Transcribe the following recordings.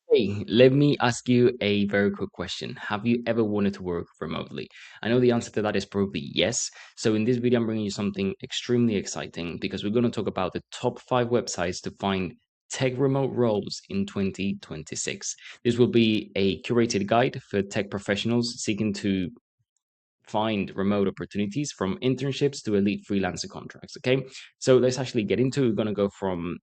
Hey, let me ask you a very quick question. Have you ever wanted to work remotely? I know the answer to that is probably yes. So in this video, I'm bringing you something extremely exciting because we're going to talk about the top 5 websites to find tech remote roles in 2026. This will be a curated guide for tech professionals seeking to find remote opportunities from internships to elite freelancer contracts. Okay, so let's actually get into it. We're going to go from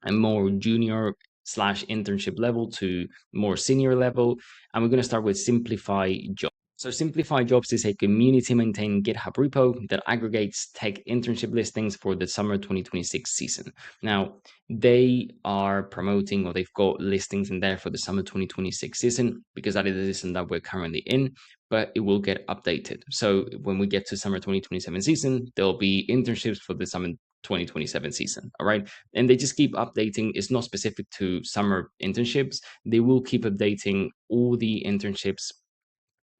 a more junior slash internship level to more senior level. And we're going to start with Simplify Jobs. So Simplify Jobs is a community maintained GitHub repo that aggregates tech internship listings for the summer 2026 season. Now, they are promoting, or they've got listings in there for the summer 2026 season because that is the season that we're currently in, but it will get updated. So when we get to summer 2027 season, there'll be internships for the summer 2027 season. All right. And they just keep updating. It's not specific to summer internships. They will keep updating all the internships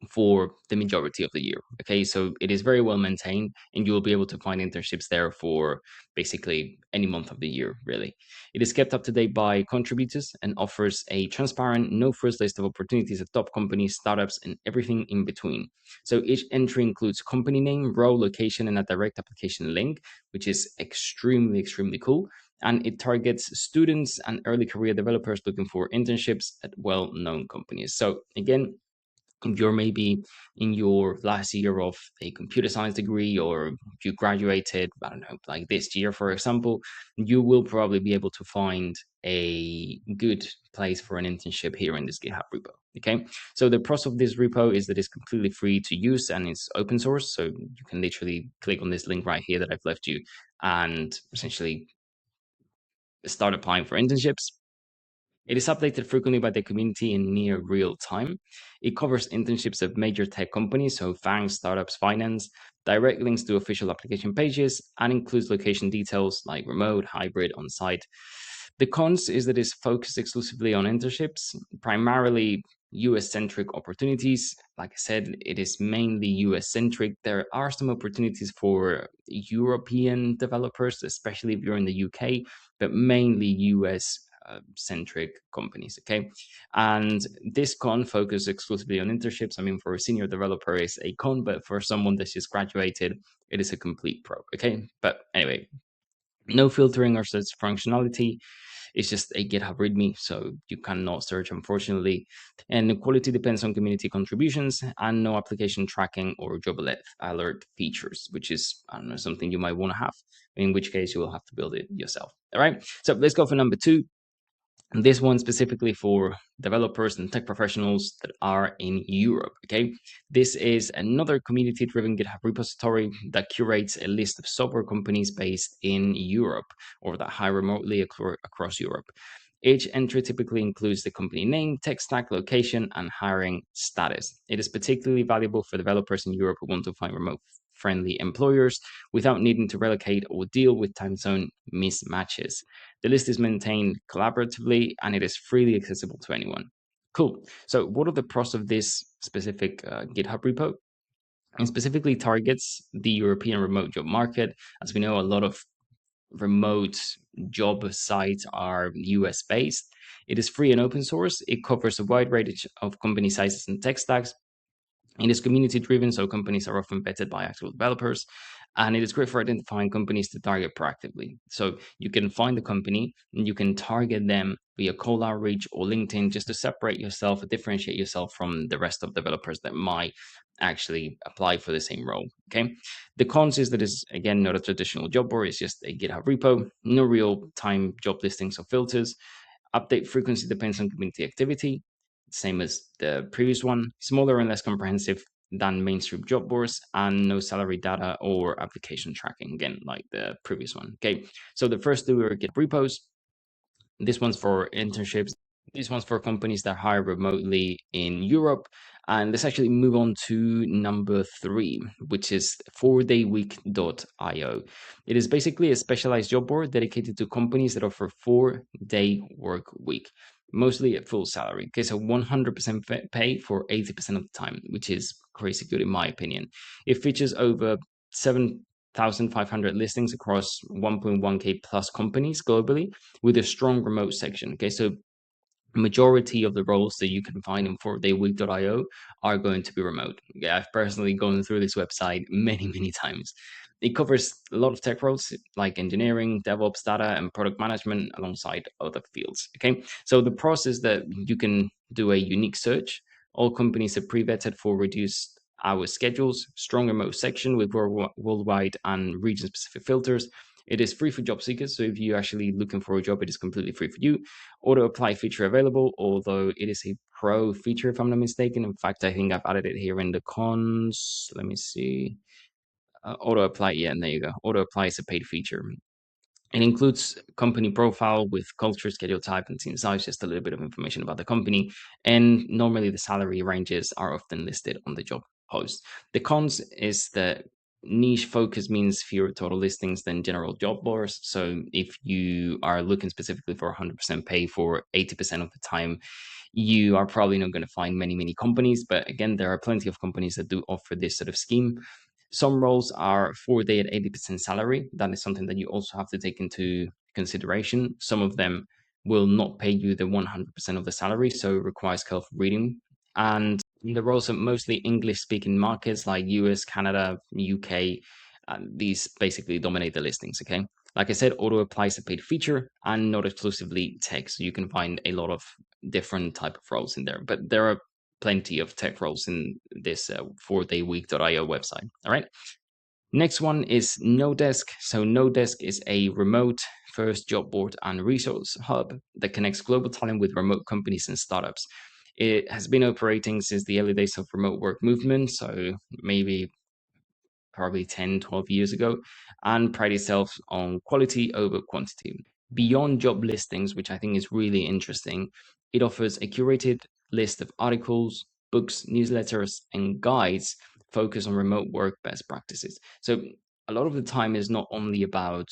for the majority of the year. Okay, so it is very well maintained, and you will be able to find internships there for basically any month of the year, really. It is kept up to date by contributors and offers a transparent, no frills list of opportunities at top companies, startups, and everything in between. So each entry includes company name, role, location, and a direct application link, which is extremely cool. And it targets students and early career developers looking for internships at well known companies. So, again, if you're maybe in your last year of a computer science degree, or if you graduated, I don't know, like this year, for example, you will probably be able to find a good place for an internship here in this GitHub repo. Okay. So the pros of this repo is that it's completely free to use and it's open source. So you can literally click on this link right here that I've left you and essentially start applying for internships. It is updated frequently by the community in near real time. It covers internships of major tech companies, so FANGs, startups, finance, direct links to official application pages, and includes location details like remote, hybrid, on site. The cons is that it's focused exclusively on internships, primarily US centric opportunities. Like I said, it is mainly US centric. There are some opportunities for European developers, especially if you're in the UK, but mainly US centric companies. Okay. And this con focus exclusively on internships. I mean, for a senior developer, is a con, but for someone that's just graduated, it is a complete pro. Okay. But anyway, no filtering or search functionality. It's just a GitHub README, so you cannot search, unfortunately. And the quality depends on community contributions, and no application tracking or job alert features, which is, I don't know, something you might want to have, in which case you will have to build it yourself. All right, so let's go for number 2. This one specifically for developers and tech professionals that are in Europe. Okay, this is another community-driven GitHub repository that curates a list of software companies based in Europe or that hire remotely across Europe. Each entry typically includes the company name, tech stack, location, and hiring status. It is particularly valuable for developers in Europe who want to find remote friendly employers without needing to relocate or deal with time zone mismatches. The list is maintained collaboratively and it is freely accessible to anyone. Cool. So, what are the pros of this specific GitHub repo? It specifically targets the European remote job market. As we know, a lot of remote job sites are US based. It is free and open source. It covers a wide range of company sizes and tech stacks. It is community driven, so companies are often vetted by actual developers. And it is great for identifying companies to target proactively. So you can find the company and you can target them via cold outreach or LinkedIn just to separate yourself, differentiate yourself from the rest of developers that might actually apply for the same role. Okay. The cons is that it's, again, not a traditional job board, it's just a GitHub repo, no real time job listings or filters. Update frequency depends on community activity, same as the previous one, smaller and less comprehensive than mainstream job boards, and no salary data or application tracking, again, like the previous one. Okay, so the first two are Git repos. This one's for internships. This one's for companies that hire remotely in Europe. And let's actually move on to number 3, which is 4dayweek.io. It is basically a specialized job board dedicated to companies that offer 4-day work week, mostly at full salary. Okay, so 100% pay for 80% of the time, which is crazy good in my opinion. It features over 7,500 listings across 1.1k plus companies globally with a strong remote section. Okay, so majority of the roles that you can find in 4dayweek.io are going to be remote. Yeah, I've personally gone through this website many times. It covers a lot of tech roles like engineering, DevOps, data, and product management alongside other fields. Okay, so the process that you can do a unique search. All companies are pre-vetted for reduced hour schedules, strong remote section with worldwide and region-specific filters. It is free for job seekers, so if you're actually looking for a job, it is completely free for you. Auto apply feature available, although it is a pro feature if I'm not mistaken. In fact, I think I've added it here in the cons. Let me see. Auto apply, yeah, and there you go. Auto apply is a paid feature. It includes company profile with culture, schedule type, and team size, just a little bit of information about the company. And normally the salary ranges are often listed on the job post. The cons is that niche focus means fewer total listings than general job boards. So if you are looking specifically for 100% pay for 80% of the time, you are probably not going to find many companies. But again, there are plenty of companies that do offer this sort of scheme. Some roles are 4-day at 80% salary. That is something that you also have to take into consideration. Some of them will not pay you the 100% of the salary, so it requires careful reading. And the roles are mostly English speaking markets like US, Canada, UK. These basically dominate the listings. Okay. Like I said, auto apply is a paid feature and not exclusively tech. So you can find a lot of different type of roles in there, but there are plenty of tech roles in this 4dayweek.io website. All right. Next one is Nodesk. So Nodesk is a remote first job board and resource hub that connects global talent with remote companies and startups. It has been operating since the early days of remote work movement, so maybe probably 10, 12 years ago, and pride itself on quality over quantity. Beyond job listings, which I think is really interesting, it offers a curated list of articles, books, newsletters, and guides focused on remote work best practices. So a lot of the time is not only about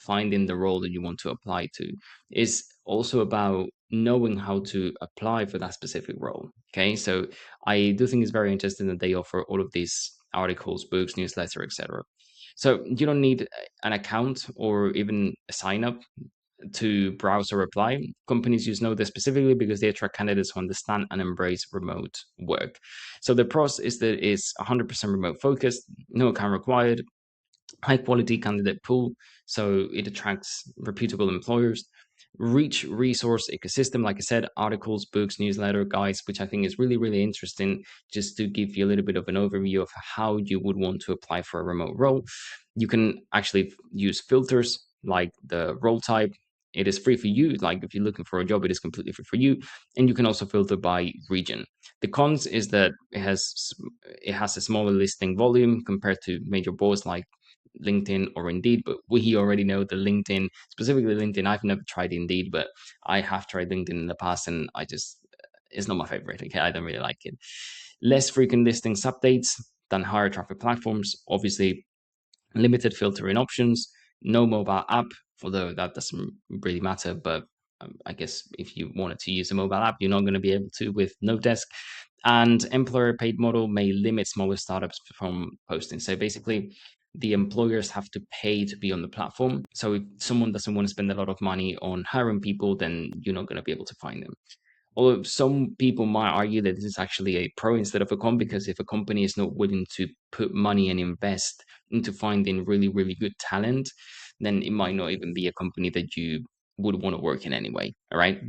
finding the role that you want to apply to, is also about knowing how to apply for that specific role. Okay, so I do think it's very interesting that they offer all of these articles, books, newsletter, etc. So you don't need an account or even a sign up to browse or apply. Companies use Node specifically because they attract candidates who understand and embrace remote work. So the pros is that it's 100% remote focused, no account required, high quality candidate pool, so it attracts reputable employers. Rich resource ecosystem, like I said, articles, books, newsletter, guides, which I think is really interesting, just to give you a little bit of an overview of how you would want to apply for a remote role. You can actually use filters like the role type. It is free for you. Like if you're looking for a job, it is completely free for you. And you can also filter by region. The cons is that it has a smaller listing volume compared to major boards like LinkedIn or Indeed, but we already know that LinkedIn, specifically LinkedIn, I've never tried Indeed, but I have tried LinkedIn in the past and it's not my favorite. Okay, I don't really like it. Less frequent listings updates than higher traffic platforms. Obviously, limited filtering options, no mobile app, although that doesn't really matter, but I guess if you wanted to use a mobile app, you're not going to be able to with Nodesk. And employer paid model may limit smaller startups from posting. So basically, the employers have to pay to be on the platform. So if someone doesn't want to spend a lot of money on hiring people, then you're not going to be able to find them. Although some people might argue that this is actually a pro instead of a con, because if a company is not willing to put money and invest into finding really good talent, then it might not even be a company that you would want to work in anyway. All right.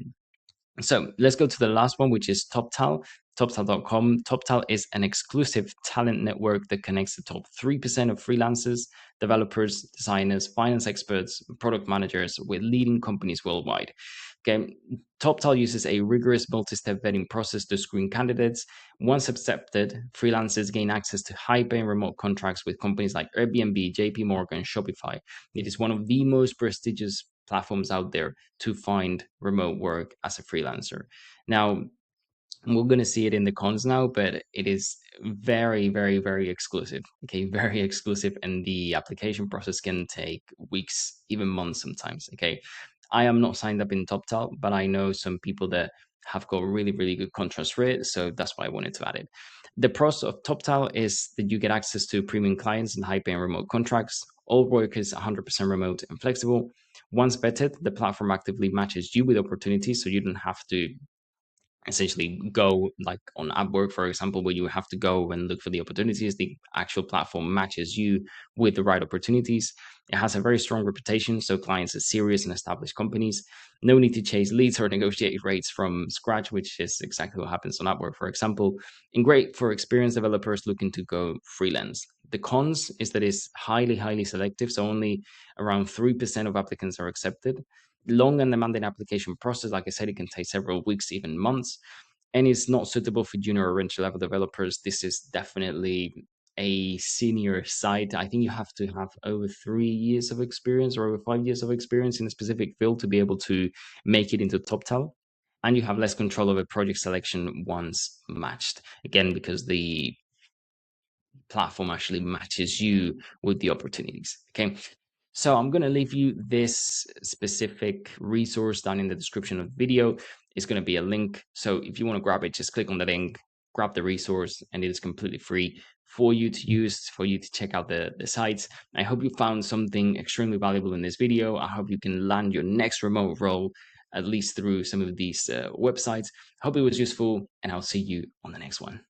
So let's go to the last one, which is TopTal. TopTal.com. TopTal is an exclusive talent network that connects the top 3% of freelancers, developers, designers, finance experts, product managers with leading companies worldwide. Okay, TopTal uses a rigorous multi-step vetting process to screen candidates. Once accepted, freelancers gain access to high-paying remote contracts with companies like Airbnb, JP Morgan, Shopify. It is one of the most prestigious platforms out there to find remote work as a freelancer. Now, we're going to see it in the cons now, but it is very exclusive. Okay, very exclusive, and the application process can take weeks, even months sometimes. Okay, I am not signed up in TopTal, but I know some people that have got really good contrast rate, so that's why I wanted to add it. The pros of TopTal is that you get access to premium clients and high-paying remote contracts. All work is 100% remote and flexible. Once vetted, the platform actively matches you with opportunities, so you don't have to essentially go like on Upwork, for example, where you have to go and look for the opportunities. The actual platform matches you with the right opportunities. It has a very strong reputation, so clients are serious and established companies. No need to chase leads or negotiate rates from scratch, which is exactly what happens on Upwork, for example. And great for experienced developers looking to go freelance. The cons is that it's highly, highly selective, so only around 3% of applicants are accepted. Long and demanding application process. Like I said, it can take several weeks, even months, and it's not suitable for junior or entry level developers. This is definitely a senior site. I think you have to have over 3 years of experience or over 5 years of experience in a specific field to be able to make it into top talent. And you have less control over project selection once matched. Again, because the platform actually matches you with the opportunities. Okay. So I'm going to leave you this specific resource down in the description of the video. It's going to be a link. So if you want to grab it, just click on the link, grab the resource, and it is completely free for you to use, for you to check out the sites. I hope you found something extremely valuable in this video. I hope you can land your next remote role, at least through some of these websites. I hope it was useful, and I'll see you on the next one.